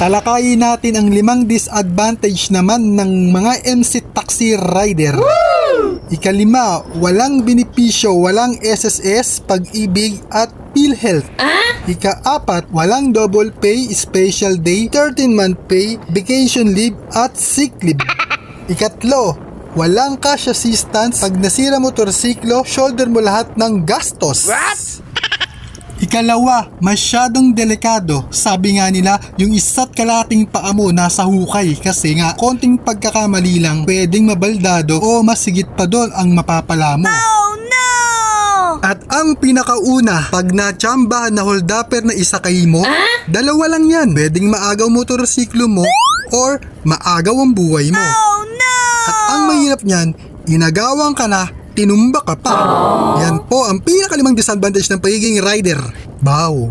Talakayin natin ang 5 disadvantage naman ng mga MC taxi rider. Ikalima, walang benepisyo, walang SSS, pag-ibig at PhilHealth. Ika-4, walang double pay, special day, 13-month pay, vacation leave at sick leave. Ikatlo, walang cash assistance. Pag nasira motorsiklo, shoulder mo lahat ng gastos. Ikalawa, masyadong delikado. Sabi nga nila, yung isa't kalating paa mo nasa hukay kasi nga konting pagkakamali lang pwedeng mabaldado o masigit pa doon ang mapapala mo. Oh no! At ang pinakauna, pag natsambahan na holdupper na isakay mo, dalawa lang yan. Pwedeng maagaw motorsiklo mo or maagaw ang buhay mo. Oh no! At ang mahirap niyan, inagawan ka na, tinumba ka pa. Yan po ang pinakalimang disadvantage ng pagiging rider. Bow.